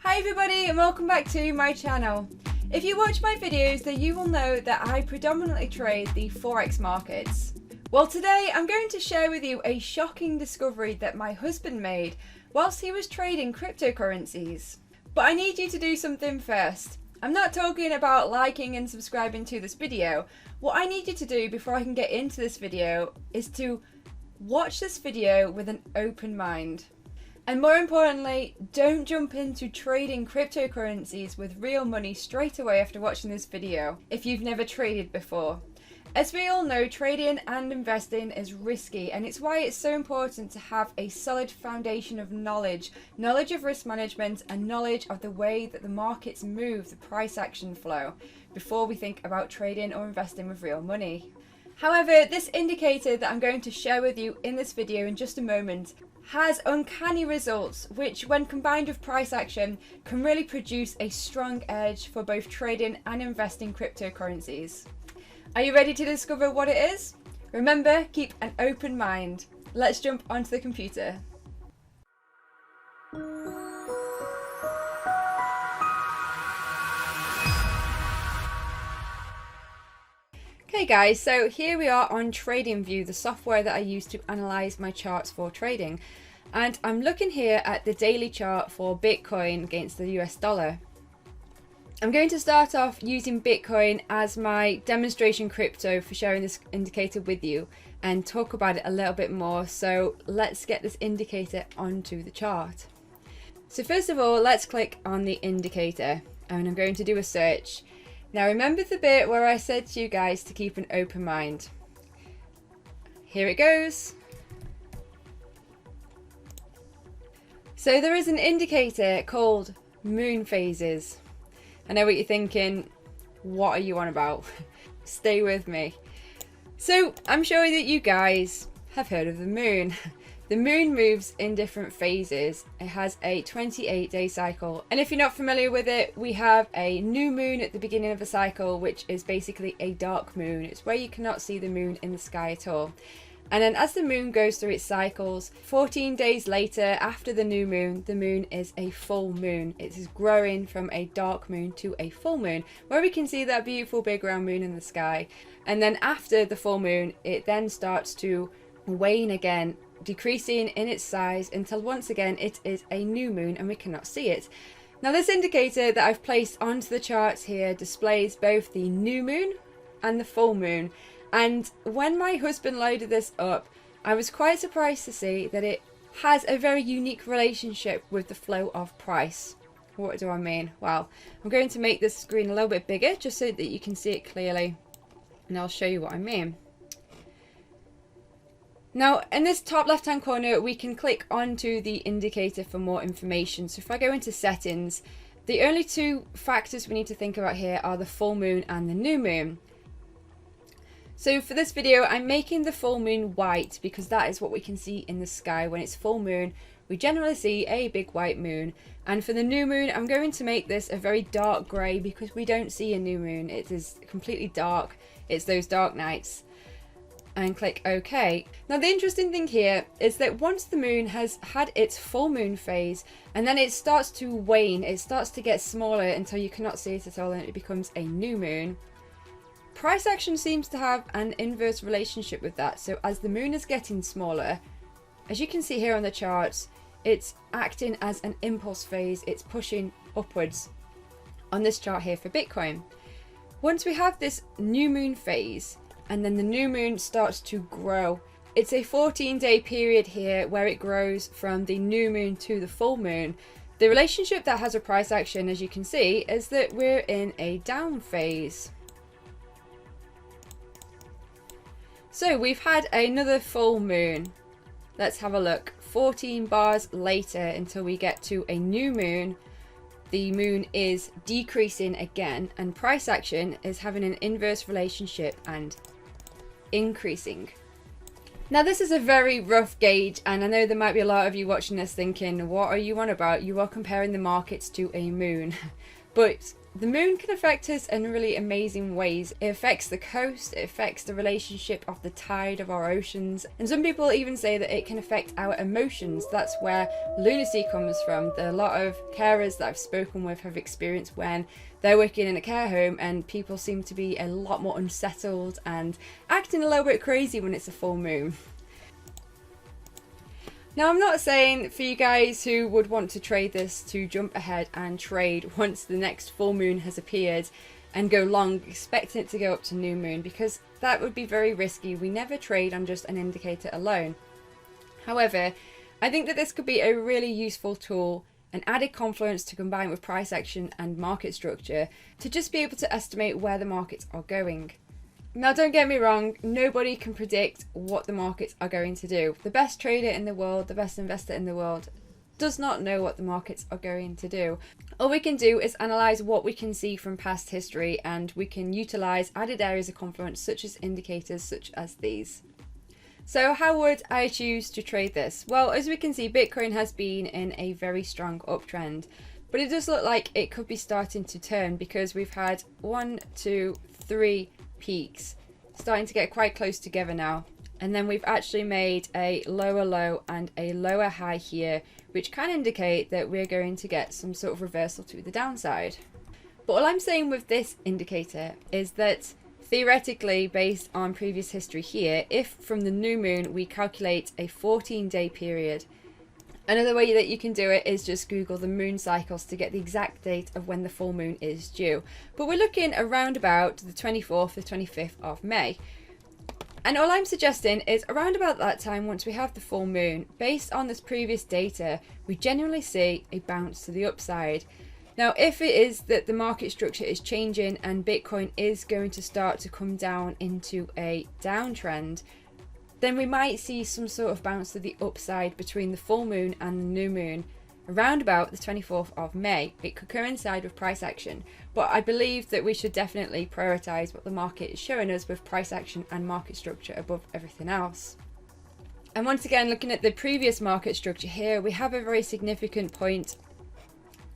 Hi everybody and welcome back to my channel. If you watch my videos then you will know that I predominantly trade the Forex markets. Well, today I'm going to share with you a shocking discovery that my husband made whilst he was trading cryptocurrencies. But I need you to do something first. I'm not talking about liking and subscribing to this video. What I need you to do before I can get into this video is to watch this video with an open mind. And more importantly, don't jump into trading cryptocurrencies with real money straight away after watching this video if you've never traded before. As we all know, trading and investing is risky, and it's why it's so important to have a solid foundation of knowledge of risk management and knowledge of the way that the markets move, the price action flow, before we think about trading or investing with real money. However, this indicator that I'm going to share with you in this video in just a moment has uncanny results which, when combined with price action, can really produce a strong edge for both trading and investing cryptocurrencies. Are you ready to discover what it is? Remember, keep an open mind. Let's jump onto the computer. Okay guys, so here we are on TradingView, the software that I use to analyze my charts for trading. And I'm looking here at the daily chart for Bitcoin against the US dollar. I'm going to start off using Bitcoin as my demonstration crypto for sharing this indicator with you and talk about it a little bit more. So let's get this indicator onto the chart. So first of all, let's click on the indicator and I'm going to do a search. Now remember the bit where I said to you guys to keep an open mind. Here it goes. So there is an indicator called moon phases. I know what you're thinking, what are you on about? Stay with me. So I'm sure that you guys have heard of the moon. The moon moves in different phases. It has a 28-day cycle. And if you're not familiar with it, we have a new moon at the beginning of the cycle, which is basically a dark moon. It's where you cannot see the moon in the sky at all. And then as the moon goes through its cycles, 14 days later after the moon is a full moon. It is growing from a dark moon to a full moon, where we can see that beautiful big round moon in the sky. And then after the full moon, it then starts to wane again, decreasing in its size until once again it is a new moon and we cannot see it. Now this indicator that I've placed onto the charts here displays both the new moon and the full moon. And when my husband loaded this up, I was quite surprised to see that it has a very unique relationship with the flow of price. What do I mean? Well, I'm going to make this screen a little bit bigger just so that you can see it clearly, and I'll show you what I mean. Now in this top left hand corner we can click onto the indicator for more information. So if I go into settings, the only two factors we need to think about here are the full moon and the new moon. So for this video I'm making the full moon white because that is what we can see in the sky. When it's full moon we generally see a big white moon, and for the new moon I'm going to make this a very dark grey because we don't see a new moon. It is completely dark. It's those dark nights. And click OK. Now the interesting thing here is that once the moon has had its full moon phase and then it starts to wane, it starts to get smaller until you cannot see it at all and it becomes a new moon. Price action seems to have an inverse relationship with that. So as the moon is getting smaller, as you can see here on the charts, it's acting as an impulse phase. It's pushing upwards on this chart here for Bitcoin. Once we have this new moon phase, and then the new moon starts to grow. It's a 14-day period here where it grows from the new moon to the full moon. The relationship that has a price action, as you can see, is that we're in a down phase. So we've had another full moon. Let's have a look. 14 bars later until we get to a new moon. The moon is decreasing again and price action is having an inverse relationship and increasing. Now this is a very rough gauge, and I know there might be a lot of you watching this thinking, what are you on about? You are comparing the markets to a moon. But the moon can affect us in really amazing ways. It affects the coast, it affects the relationship of the tide of our oceans, and some people even say that it can affect our emotions. That's where lunacy comes from. A lot of carers that I've spoken with have experienced when they're working in a care home and people seem to be a lot more unsettled and acting a little bit crazy when it's a full moon. Now, I'm not saying for you guys who would want to trade this to jump ahead and trade once the next full moon has appeared and go long expecting it to go up to new moon, because that would be very risky. We never trade on just an indicator alone. However, I think that this could be a really useful tool, an added confluence to combine with price action and market structure to just be able to estimate where the markets are going. Now, don't get me wrong, nobody can predict what the markets are going to do. The best trader in the world, the best investor in the world, does not know what the markets are going to do. All we can do is analyse what we can see from past history, and we can utilise added areas of confluence such as indicators such as these. So how would I choose to trade this? Well, as we can see, Bitcoin has been in a very strong uptrend, but it does look like it could be starting to turn, because we've had 1, 2, 3 peaks starting to get quite close together now, and then we've actually made a lower low and a lower high here, which can indicate that we're going to get some sort of reversal to the downside. But all I'm saying with this indicator is that theoretically, based on previous history here, if from the new moon we calculate a 14-day period, another way that you can do it is just Google the moon cycles to get the exact date of when the full moon is due. But we're looking around about the 24th to 25th of May. And all I'm suggesting is around about that time, once we have the full moon, based on this previous data, we generally see a bounce to the upside. Now, if it is that the market structure is changing and Bitcoin is going to start to come down into a downtrend, then we might see some sort of bounce to the upside between the full moon and the new moon around about the 24th of May. It could coincide with price action, but I believe that we should definitely prioritize what the market is showing us with price action and market structure above everything else. And once again, looking at the previous market structure here, we have a very significant point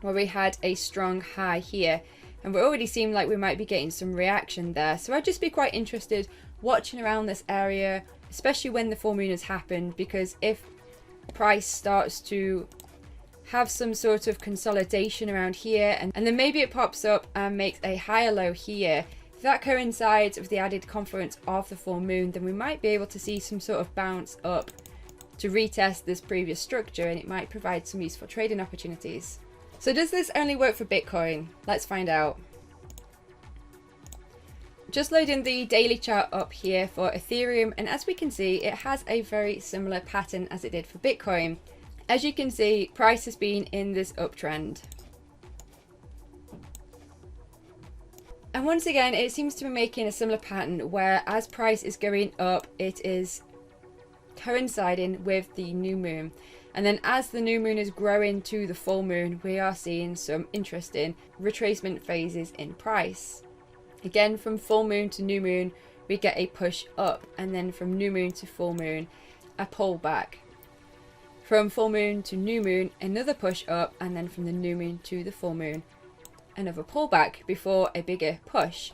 where we had a strong high here, and we already seem like we might be getting some reaction there. So I'd just be quite interested watching around this area, especially when the full moon has happened, because if price starts to have some sort of consolidation around here, and then maybe it pops up and makes a higher low here, if that coincides with the added confluence of the full moon, then we might be able to see some sort of bounce up to retest this previous structure, and it might provide some useful trading opportunities. So does this only work for Bitcoin? Let's find out. Just loading the daily chart up here for Ethereum, and as we can see, it has a very similar pattern as it did for Bitcoin. As you can see, price has been in this uptrend. And once again, it seems to be making a similar pattern where as price is going up, it is coinciding with the new moon. And then as the new moon is growing to the full moon, we are seeing some interesting retracement phases in price. Again, from full moon to new moon, we get a push up, and then from new moon to full moon, a pullback. From full moon to new moon, another push up, and then from the new moon to the full moon, another pullback before a bigger push.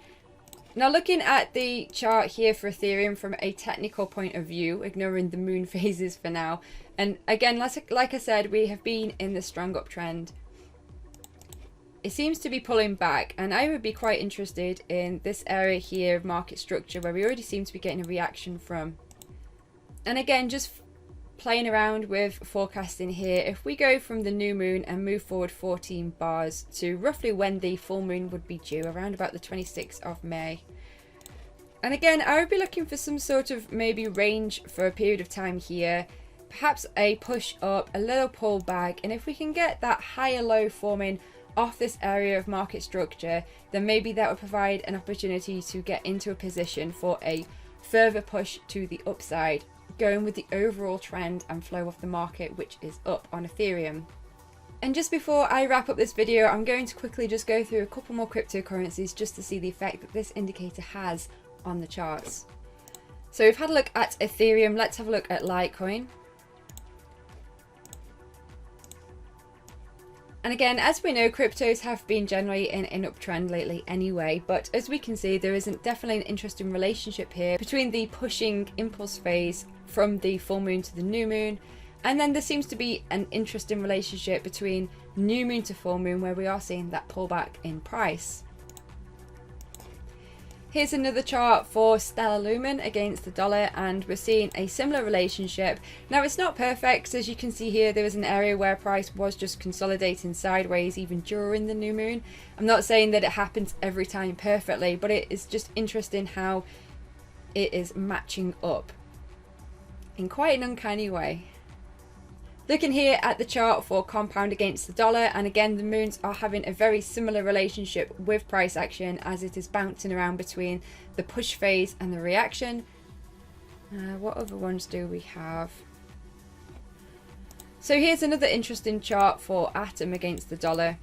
Now, looking at the chart here for Ethereum from a technical point of view, ignoring the moon phases for now, and again, like I said, we have been in the strong uptrend. It seems to be pulling back, and I would be quite interested in this area here of market structure where we already seem to be getting a reaction from. And again, just playing around with forecasting here, if we go from the new moon and move forward 14 bars to roughly when the full moon would be due, around about the 26th of May. And again, I would be looking for some sort of maybe range for a period of time here, perhaps a push up, a little pullback, and if we can get that higher low forming off this area of market structure, then maybe that would provide an opportunity to get into a position for a further push to the upside, going with the overall trend and flow of the market, which is up on Ethereum. And just before I wrap up this video, I'm going to quickly just go through a couple more cryptocurrencies just to see the effect that this indicator has on the charts. So we've had a look at Ethereum, let's have a look at Litecoin. And again, as we know, cryptos have been generally in an uptrend lately anyway, but as we can see, there isn't definitely an interesting relationship here between the pushing impulse phase from the full moon to the new moon, and then there seems to be an interesting relationship between new moon to full moon where we are seeing that pullback in price. Here's another chart for stellar lumen against the dollar, and we're seeing a similar relationship. Now it's not perfect, as you can see here there was an area where price was just consolidating sideways even during the new moon. I'm not saying that it happens every time perfectly, but it is just interesting how it is matching up in quite an uncanny way. Looking here at the chart for compound against the dollar, and again the moons are having a very similar relationship with price action as it is bouncing around between the push phase and the reaction. What other ones do we have? So here's another interesting chart for atom against the dollar.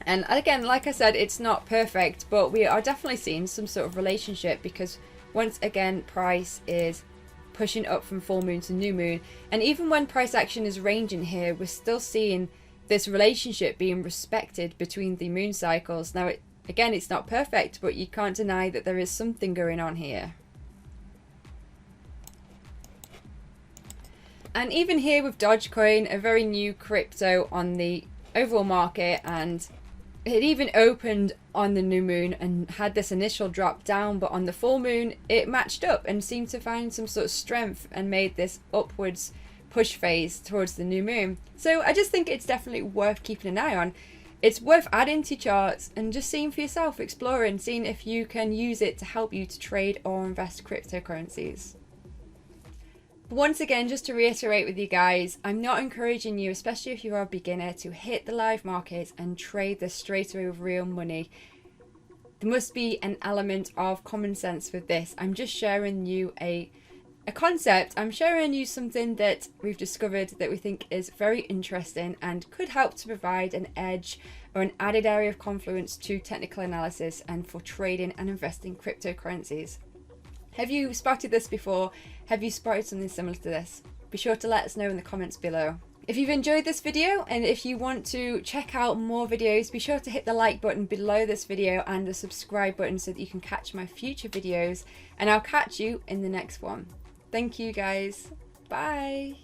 And again, like I said, it's not perfect, but we are definitely seeing some sort of relationship because once again price is pushing up from full moon to new moon, and even when price action is ranging here, we're still seeing this relationship being respected between the moon cycles. Now again, it's not perfect, but you can't deny that there is something going on here. And even here with Dogecoin, a very new crypto on the overall market, and it even opened on the new moon and had this initial drop down, but on the full moon it matched up and seemed to find some sort of strength and made this upwards push phase towards the new moon. So I just think it's definitely worth keeping an eye on. It's worth adding to charts and just seeing for yourself, exploring, seeing if you can use it to help you to trade or invest cryptocurrencies. Once again, just to reiterate with you guys, I'm not encouraging you, especially if you're a beginner, to hit the live market and trade this straight away with real money. There must be an element of common sense with this. I'm just sharing you a concept. I'm sharing you something that we've discovered that we think is very interesting and could help to provide an edge or an added area of confluence to technical analysis and for trading and investing cryptocurrencies. Have you spotted this before? Have you spotted something similar to this? Be sure to let us know in the comments below. If you've enjoyed this video and if you want to check out more videos, be sure to hit the like button below this video and the subscribe button so that you can catch my future videos, and I'll catch you in the next one. Thank you guys. Bye.